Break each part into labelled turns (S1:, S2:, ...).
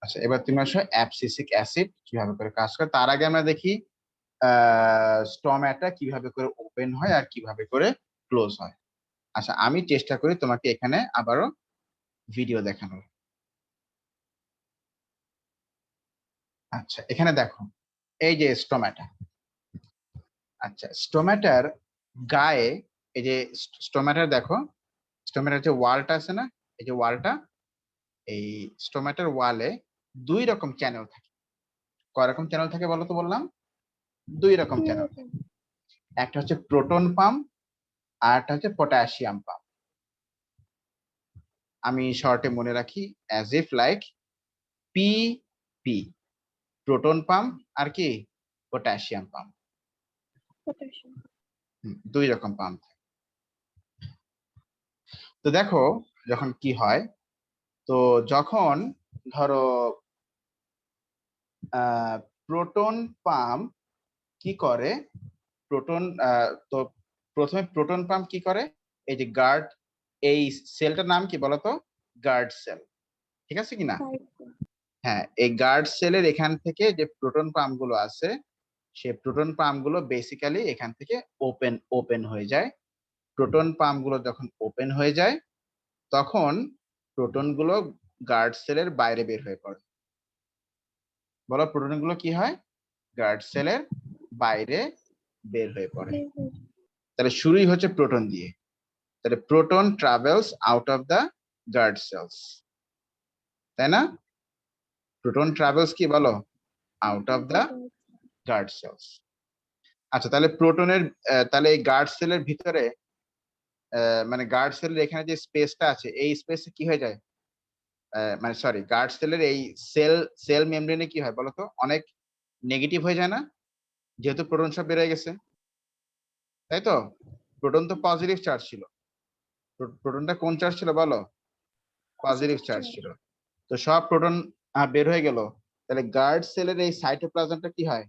S1: আচ্ছা, এবার তুমি আসো অ্যাবসিসিক অ্যাসিড কিভাবে করে কাজ করে। তার আগে আমরা দেখি স্টোমাটা কিভাবে করে ওপেন হয় আর কিভাবে করে ক্লোজ হয়। আচ্ছা, আমি চেষ্টা করি তোমাকে এখানে আবারও ভিডিও দেখানোর। আচ্ছা, এখানে দেখো এই যে স্টোমাটা। আচ্ছা, স্টোমাটার গায়ে এই যে স্টোমাটার দেখো, স্টোমাটার যে ওয়ালটা আছে না, এই যে ওয়ালটা, এই স্টোমাটার ওয়ালে দুই রকম চ্যানেল থাকে। কয় রকম চ্যানেল থাকে বলো তো? বললাম দুই রকম চ্যানেল থাকে। একটা হচ্ছে প্রোটন পাম্প আর একটা হচ্ছে পটাশিয়াম পাম্প। আমি শর্টে মনে রাখি as if like P P, proton pump আর কি পটাশিয়াম পাম্প। দুই রকম পাম্প। তো দেখো যখন কি হয়, তো যখন ধরো প্রোটন পাম্প কি করে, প্রোটন তো প্রথমে প্রোটন পাম্প কি করে, এই যে গার্ড, এই সেলটার নাম কি বলতো? গার্ড সেল, ঠিক আছে কিনা? হ্যাঁ, এই গার্ড সেলের এখান থেকে যে প্রোটন পাম্প গুলো আছে, সেই প্রোটন পাম্প গুলো বেসিক্যালি এখান থেকে ওপেন হয়ে যায়। প্রোটন পাম্প গুলো যখন ওপেন হয়ে যায়, তখন প্রোটন গুলো গার্ড সেলের বাইরে বের হয়ে পড়ে। বলো প্রোটন গুলো কি হয়? গার্ড সেলের বাইরে বের হয়ে পড়ে। তাহলে শুরুই হচ্ছে প্রোটন দিয়ে। তাহলে proton travels out of the guard cells, তাই না? প্রোটন ট্রাভেলস কি বলো? Out of the guard cells. আচ্ছা, তাহলে প্রোটনের তাহলে এই গার্ড সেলের ভিতরে মানে গার্ড সেলের এখানে যে স্পেসটা আছে, এই স্পেসে কি হয়ে যায়? মানে সরি, গার্ড সেলের এই সেল মেমব্রেনে কি হয় বলতো? অনেক নেগেটিভ হয়ে যায় না, যেহেতু প্রোটন সব বের হয়ে গেছে, তাই তো? প্রোটন তো পজিটিভ চার্জ ছিল। প্রোটনটা কোন চার্জ ছিল বলো? পজিটিভ চার্জ ছিল। তো সব প্রোটন বের হয়ে গেল, তাহলে গার্ড সেলের এই সাইটোপ্লাজমটা কি হয়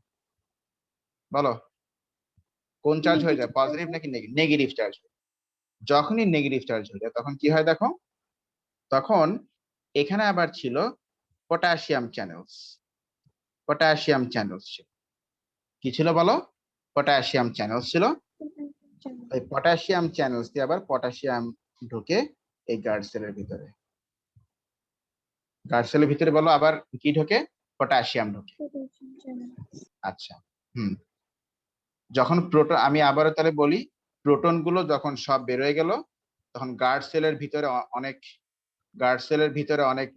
S1: বলো? কোন চার্জ হয়ে যায়? পজিটিভ নাকি নেগেটিভ চার্জ? যখনই নেগেটিভ চার্জ হয়ে যায় তখন কি হয় দেখো, তখন এখানে আবার ছিল পটাশিয়াম চ্যানেলস। পটাশিয়াম চ্যানেলস ছিল, কি ছিল বলো? পটাশিয়াম চ্যানেলস ছিল। এই পটাশিয়াম চ্যানেলস দিয়ে আবার পটাশিয়াম ঢুকে এই গার্ড সেলের ভিতরে। গার্ড সেলের ভিতরে বলো আবার কি ঢোকে? পটাশিয়াম ঢোকে। আচ্ছা, হুম। যখন প্রোটন, আমি আবারও তাহলে বলি, প্রোটন গুলো যখন সব বের হয়ে গেল, তখন গার্ড সেলের ভিতরে অনেক